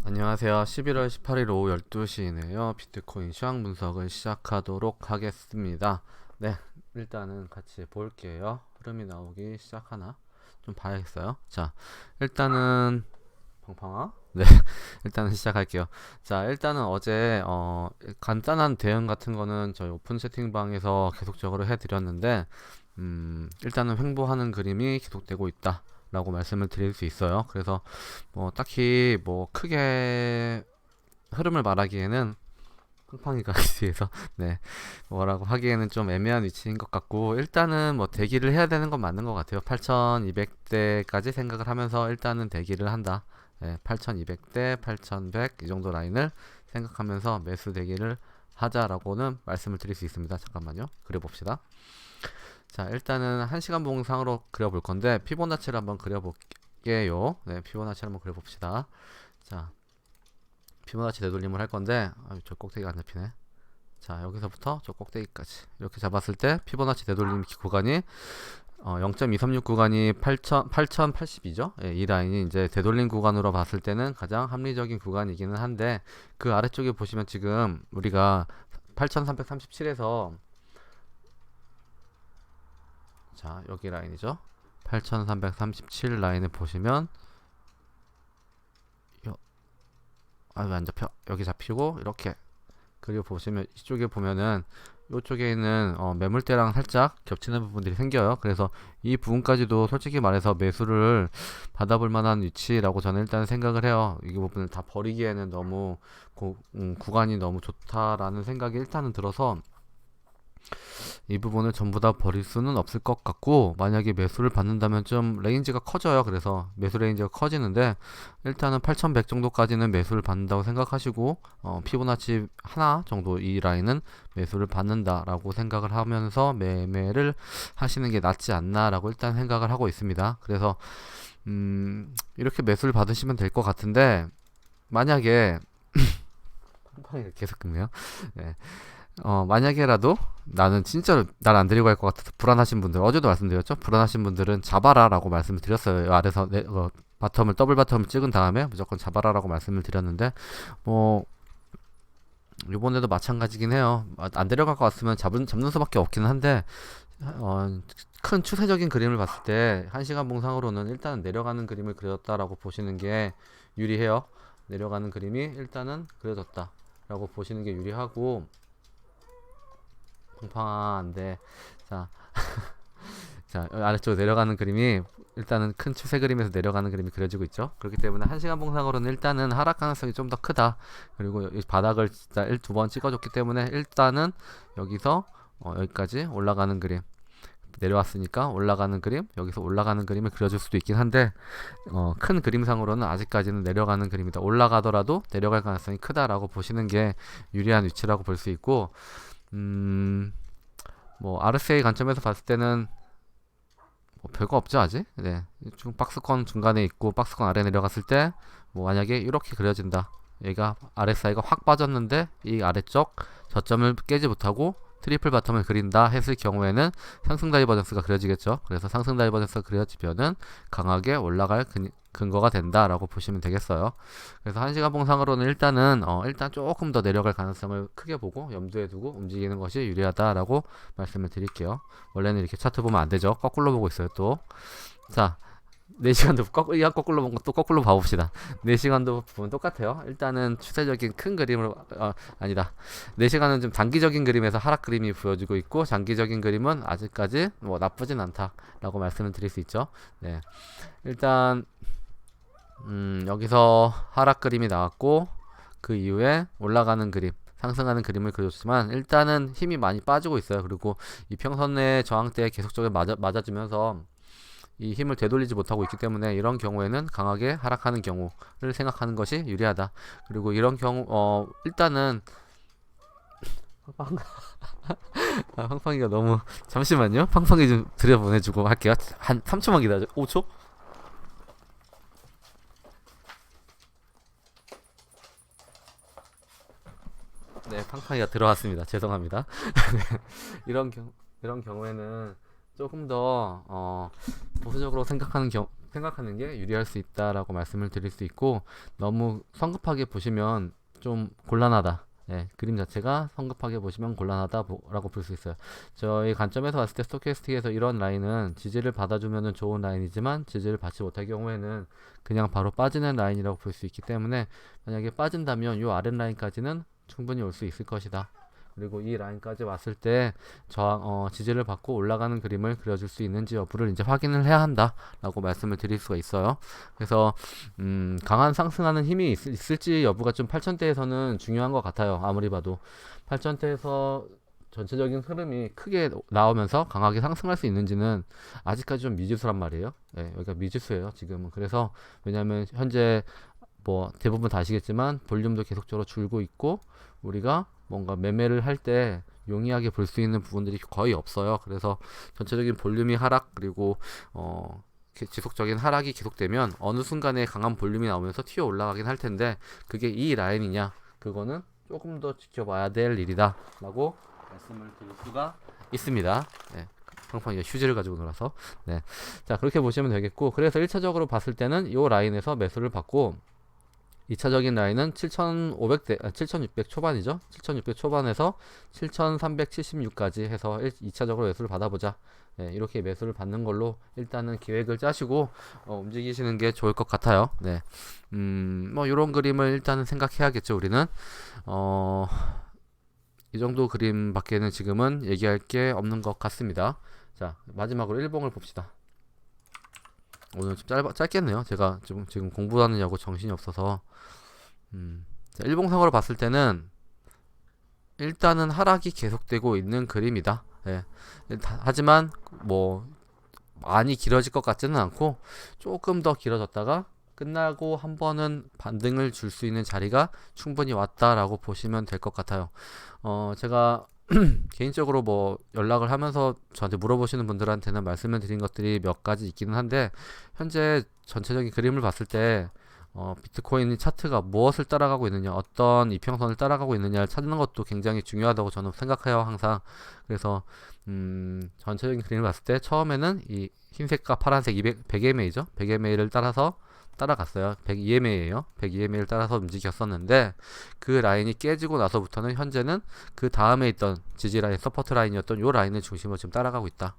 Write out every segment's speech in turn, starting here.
안녕하세요. 11월 18일 오후 12시이네요. 비트코인 시황 분석을 시작하도록 하겠습니다. 네, 일단은 같이 볼게요. 흐름이 나오기 시작하나? 좀 봐야겠어요. 자, 일단은 팡팡아? 네, 일단은 시작할게요. 자, 일단은 어제 간단한 대응 같은 거는 저희 오픈 채팅방에서 계속적으로 해드렸는데 일단은 횡보하는 그림이 계속되고 있다 라고 말씀을 드릴 수 있어요. 그래서 뭐 딱히 뭐 크게 흐름을 말하기에는 팡팡이가 뒤에서 네 뭐라고 하기에는 좀 애매한 위치인 것 같고, 일단은 뭐 대기를 해야 되는 건 맞는 것 같아요. 8200대까지 생각을 하면서 일단은 대기를 한다. 네, 8200대 8100 이 정도 라인을 생각하면서 매수 대기를 하자라고는 말씀을 드릴 수 있습니다. 잠깐만요, 그려봅시다. 자, 일단은 1시간 봉상으로 그려볼 건데 피보나치를 한번 그려볼게요. 네, 피보나치를 한번 그려봅시다. 자, 피보나치 되돌림을 할 건데 저 꼭대기가 안 잡히네. 자, 여기서부터 저 꼭대기까지 이렇게 잡았을 때 피보나치 되돌림 구간이 0.236 구간이 8082죠. 예, 이 라인이 이제 되돌림 구간으로 봤을 때는 가장 합리적인 구간이기는 한데, 그 아래쪽에 보시면 지금 우리가 8337에서 자, 여기 라인이죠. 8337 라인을 보시면 안 잡혀. 여기 잡히고 이렇게, 그리고 보시면 이쪽에 보면은 이쪽에 있는 매물대랑 살짝 겹치는 부분들이 생겨요. 그래서 이 부분까지도 솔직히 말해서 매수를 받아볼 만한 위치라고 저는 일단 생각을 해요. 이 부분을 다 버리기에는 너무 구간이 너무 좋다라는 생각이 일단은 들어서 이 부분을 전부 다 버릴 수는 없을 것 같고, 만약에 매수를 받는다면 좀 레인지가 커져요. 그래서 매수 레인지가 커지는데 일단은 8100 정도까지는 매수를 받는다고 생각하시고, 피보나치 하나 정도 이 라인은 매수를 받는다라고 생각을 하면서 매매를 하시는 게 낫지 않나라고 일단 생각을 하고 있습니다. 그래서 이렇게 매수를 받으시면 될 것 같은데, 만약에 계속 끊네요. 네. 만약에라도 나는 진짜로 날 안 데리고 갈 것 같아서 불안하신 분들, 어제도 말씀드렸죠? 불안하신 분들은 잡아라 라고 말씀을 드렸어요. 아래서 바텀을 더블 바텀을 찍은 다음에 무조건 잡아라 라고 말씀을 드렸는데, 뭐 이번에도 마찬가지긴 해요. 안 데려갈 것 같으면 잡는 수밖에 없기는 한데, 큰 추세적인 그림을 봤을 때 1시간 봉상으로는 일단은 내려가는 그림을 그렸다라고 보시는 게 유리해요. 내려가는 그림이 일단은 그려졌다 라고 보시는 게 유리하고, 팡팡한데, 자, 자, 아래쪽으로 내려가는 그림이 일단은 큰 추세 그림에서 내려가는 그림이 그려지고 있죠. 그렇기 때문에 1시간 봉상으로는 일단은 하락 가능성이 좀 더 크다. 그리고 이 바닥을 진짜 2번 찍어줬기 때문에 일단은 여기서 여기까지 올라가는 그림, 내려왔으니까 올라가는 그림, 여기서 올라가는 그림을 그려줄 수도 있긴 한데, 큰 그림상으로는 아직까지는 내려가는 그림이다. 올라가더라도 내려갈 가능성이 크다라고 보시는 게 유리한 위치라고 볼 수 있고, 뭐 RSA 관점에서 봤을 때는 뭐 별거 없죠 아직. 네, 박스권 중간에 있고 박스권 아래 내려갔을 때 뭐 만약에 이렇게 그려진다. 얘가 RSI가 확 빠졌는데 이 아래쪽 저점을 깨지 못하고 트리플 바텀을 그린다 했을 경우에는 상승 다이버전스가 그려지겠죠. 그래서 상승 다이버전스가 그려지면은 강하게 올라갈 근거가 된다라고 보시면 되겠어요. 그래서 1시간 봉상으로는 일단은 일단 조금 더 내려갈 가능성을 크게 보고 염두에 두고 움직이는 것이 유리하다라고 말씀을 드릴게요. 원래는 이렇게 차트 보면 안 되죠. 거꾸로 보고 있어요 또. 자, 4시간도 거꾸로 보고 또 거꾸로 봐봅시다. 4시간도 보면 똑같아요. 일단은 추세적인 큰 그림으로, 아니다. 4시간은 좀 단기적인 그림에서 하락 그림이 보여지고 있고, 장기적인 그림은 아직까지 뭐 나쁘진 않다라고 말씀을 드릴 수 있죠. 네. 일단, 여기서 하락 그림이 나왔고, 그 이후에 올라가는 그림, 상승하는 그림을 그려줬지만, 일단은 힘이 많이 빠지고 있어요. 그리고 이 평선의 저항대에 계속적으로 맞아주면서 이 힘을 되돌리지 못하고 있기 때문에 이런 경우에는 강하게 하락하는 경우를 생각하는 것이 유리하다. 그리고 이런 경우 일단은 팡팡이가 너무, 잠시만요. 팡팡이 좀 들여보내주고 할게요. 한 3초만 기다려. 5초? 네, 팡팡이가 들어왔습니다. 죄송합니다. 이런 경우에는 조금 더 보수적으로 생각하는 생각하는 게 유리할 수 있다라고 말씀을 드릴 수 있고, 너무 성급하게 보시면 좀 곤란하다. 예, 그림 자체가 성급하게 보시면 곤란하다라고 볼 수 있어요. 저희 관점에서 봤을 때 스토캐스틱에서 이런 라인은 지지를 받아주면 좋은 라인이지만 지지를 받지 못할 경우에는 그냥 바로 빠지는 라인이라고 볼 수 있기 때문에, 만약에 빠진다면 이 아랫 라인까지는 충분히 올 수 있을 것이다. 그리고 이 라인까지 왔을 때 지지를 받고 올라가는 그림을 그려줄 수 있는지 여부를 이제 확인을 해야 한다라고 말씀을 드릴 수가 있어요. 그래서 강한 상승하는 힘이 있을지 여부가 좀 8천대에서는 중요한 것 같아요. 아무리 봐도 8천대에서 전체적인 흐름이 크게 나오면서 강하게 상승할 수 있는지는 아직까지 좀 미지수란 말이에요. 네, 여기가 미지수예요, 지금은. 그래서 왜냐하면 현재 뭐 대부분 다 아시겠지만 볼륨도 계속적으로 줄고 있고, 우리가 뭔가 매매를 할 때 용이하게 볼 수 있는 부분들이 거의 없어요. 그래서 전체적인 볼륨이 하락, 그리고 지속적인 하락이 계속되면 어느 순간에 강한 볼륨이 나오면서 튀어 올라가긴 할 텐데, 그게 이 라인이냐, 그거는 조금 더 지켜봐야 될 일이다 라고 말씀을 드릴 수가 있습니다. 네. 항상 휴지를 가지고 놀아서. 네. 자, 그렇게 보시면 되겠고, 그래서 1차적으로 봤을 때는 이 라인에서 매수를 받고, 2차적인 라인은 7,600 초반이죠. 7,600 초반에서 7,376까지 해서 2차적으로 매수를 받아보자. 네, 이렇게 매수를 받는 걸로 일단은 계획을 짜시고 움직이시는 게 좋을 것 같아요. 네, 뭐 이런 그림을 일단은 생각해야겠죠. 우리는 이 정도 그림밖에는 지금은 얘기할 게 없는 것 같습니다. 자, 마지막으로 일봉을 봅시다. 오늘 좀 짧겠네요. 제가 지금 공부하느냐고 정신이 없어서. 자, 일봉상으로 봤을 때는 일단은 하락이 계속되고 있는 그림이다. 예. 하지만 뭐 많이 길어질 것 같지는 않고, 조금 더 길어졌다가 끝나고 한 번은 반등을 줄 수 있는 자리가 충분히 왔다라고 보시면 될 것 같아요. 제가 개인적으로 뭐 연락을 하면서 저한테 물어보시는 분들한테는 말씀을 드린 것들이 몇 가지 있기는 한데, 현재 전체적인 그림을 봤을 때 비트코인 차트가 무엇을 따라가고 있느냐, 어떤 이평선을 따라가고 있느냐를 찾는 것도 굉장히 중요하다고 저는 생각해요, 항상. 그래서 전체적인 그림을 봤을 때 처음에는 이 흰색과 파란색 100EMA죠. 100EMA를 따라갔어요. 100EMA예요. 100EMA를 따라서 움직였었는데, 그 라인이 깨지고 나서부터는 현재는 그 다음에 있던 지지 라인, 서포트 라인이었던 요 라인을 중심으로 지금 따라가고 있다.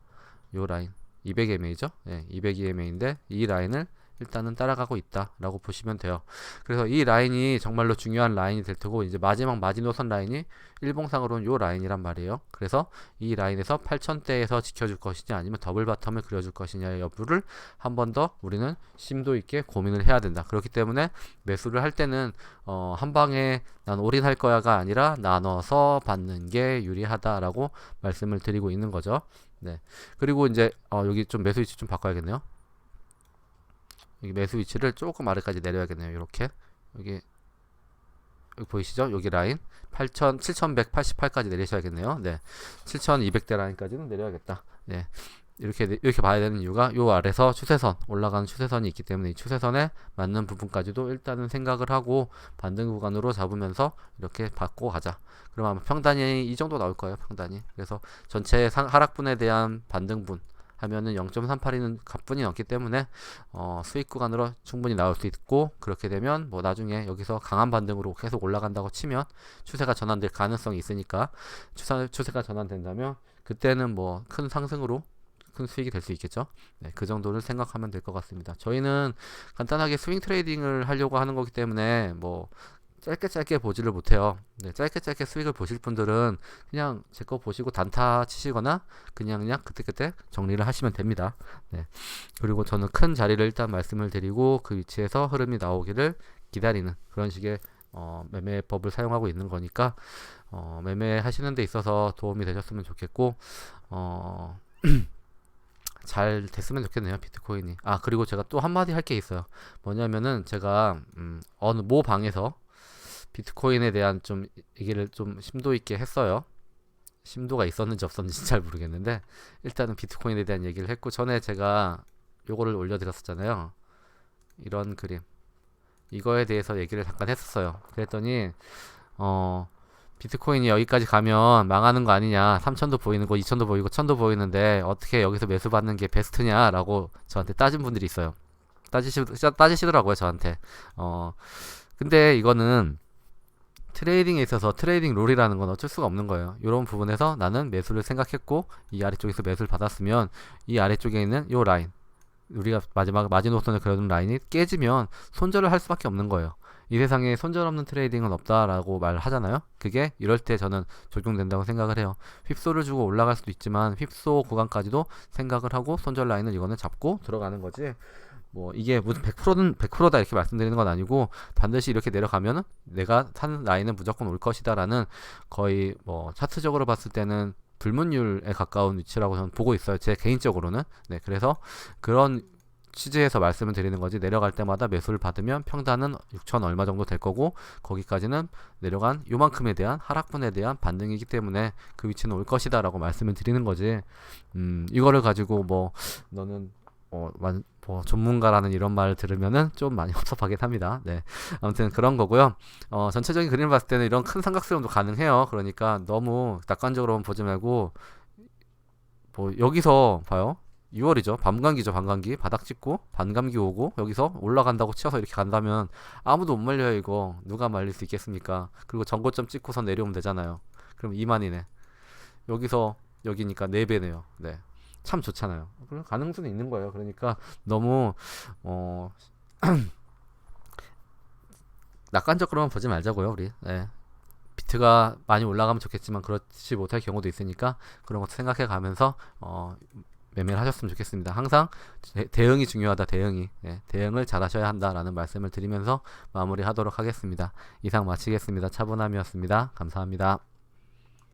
요 라인 200EMA죠. 네, 200EMA인데 이 라인을 일단은 따라가고 있다라고 보시면 돼요. 그래서 이 라인이 정말로 중요한 라인이 될 테고, 이제 마지막 마지노선 라인이 일봉상으로는 요 라인이란 말이에요. 그래서 이 라인에서 8천대에서 지켜줄 것이냐, 아니면 더블 바텀을 그려줄 것이냐의 여부를 한 번 더 우리는 심도 있게 고민을 해야 된다. 그렇기 때문에 매수를 할 때는 한 방에 난 올인할 거야가 아니라 나눠서 받는 게 유리하다라고 말씀을 드리고 있는 거죠. 네. 그리고 이제 여기 좀 매수 위치 좀 바꿔야겠네요. 여기 매수 위치를 조금 아래까지 내려야겠네요. 이렇게 여기 보이시죠? 여기 라인 7,188까지 내리셔야겠네요. 네, 7,200대 라인까지는 내려야겠다. 네, 이렇게 봐야 되는 이유가 요 아래서 추세선, 올라가는 추세선이 있기 때문에 이 추세선에 맞는 부분까지도 일단은 생각을 하고 반등 구간으로 잡으면서 이렇게 받고 가자. 그럼 아마 평단이 이 정도 나올 거예요. 평단이. 그래서 전체 하락분에 대한 반등분 하면은 0.38이는 가뿐히 넘기 때문에 수익 구간으로 충분히 나올 수 있고, 그렇게 되면 뭐 나중에 여기서 강한 반등으로 계속 올라간다고 치면 추세가 전환될 가능성이 있으니까, 추세가 전환된다면 그때는 뭐 큰 상승으로 큰 수익이 될 수 있겠죠. 네, 그 정도를 생각하면 될 것 같습니다. 저희는 간단하게 스윙 트레이딩을 하려고 하는 거기 때문에 뭐 짧게 보지를 못해요. 네, 짧게 수익을 보실 분들은 그냥 제 거 보시고 단타 치시거나 그냥 그때 정리를 하시면 됩니다. 네. 그리고 저는 큰 자리를 일단 말씀을 드리고 그 위치에서 흐름이 나오기를 기다리는 그런 식의 매매법을 사용하고 있는 거니까 매매하시는 데 있어서 도움이 되셨으면 좋겠고, 잘 됐으면 좋겠네요, 비트코인이. 그리고 제가 또 한마디 할 게 있어요. 뭐냐면은 제가 어느 모 방에서 비트코인에 대한 좀 얘기를 좀 심도 있게 했어요. 심도가 있었는지 없었는지 잘 모르겠는데, 일단은 비트코인에 대한 얘기를 했고, 전에 제가 요거를 올려드렸었잖아요. 이런 그림, 이거에 대해서 얘기를 잠깐 했었어요. 그랬더니 비트코인이 여기까지 가면 망하는 거 아니냐, 3천도 보이는 거, 2천도 보이고 1천도 보이는데 어떻게 여기서 매수 받는 게 베스트냐 라고 저한테 따진 분들이 있어요. 따지시더라고요, 저한테. 근데 이거는 트레이딩에 있어서 트레이딩 룰이라는 건 어쩔 수가 없는 거예요. 이런 부분에서 나는 매수를 생각했고 이 아래쪽에서 매수를 받았으면 이 아래쪽에 있는 이 라인, 우리가 마지막 마지노선을 그려둔 라인이 깨지면 손절을 할 수밖에 없는 거예요. 이 세상에 손절 없는 트레이딩은 없다라고 말하잖아요. 그게 이럴 때 저는 적용된다고 생각을 해요. 휩소를 주고 올라갈 수도 있지만 휩소 구간까지도 생각을 하고 손절 라인을 이거는 잡고 들어가는 거지. 뭐 이게 무슨 100%는 100%다 이렇게 말씀드리는 건 아니고 반드시 이렇게 내려가면은 내가 산 라인은 무조건 올 것이다라는 거의 뭐 차트적으로 봤을 때는 불문율에 가까운 위치라고 저는 보고 있어요. 제 개인적으로는. 네, 그래서 그런 취지에서 말씀을 드리는 거지. 내려갈 때마다 매수를 받으면 평단은 6천 얼마 정도 될 거고 거기까지는 내려간 요만큼에 대한 하락분에 대한 반등이기 때문에 그 위치는 올 것이다 라고 말씀을 드리는 거지. 이거를 가지고 뭐 너는 뭐 전문가라는 이런 말을 들으면은 좀 많이 섭섭하긴 합니다. 네. 아무튼 그런 거고요. 전체적인 그림을 봤을 때는 이런 큰 삼각수렴도 가능해요. 그러니까 너무 낙관적으로만 보지 말고 뭐 여기서 봐요. 6월이죠. 밤감기죠. 밤감기. 바닥 찍고 반감기 오고 여기서 올라간다고 치어서 이렇게 간다면 아무도 못 말려요. 이거 누가 말릴 수 있겠습니까? 그리고 전고점 찍고서 내려오면 되잖아요. 그럼 2만이네. 여기서 여기니까 4배네요. 네. 참 좋잖아요. 그런 가능성은 있는 거예요. 그러니까 너무 낙관적으로만 보지 말자고요. 우리. 네. 비트가 많이 올라가면 좋겠지만 그렇지 못할 경우도 있으니까 그런 것도 생각해 가면서 매매를 하셨으면 좋겠습니다. 항상 대응이 중요하다. 대응이. 네, 대응을 잘 하셔야 한다라는 말씀을 드리면서 마무리하도록 하겠습니다. 이상 마치겠습니다. 차분함이었습니다. 감사합니다.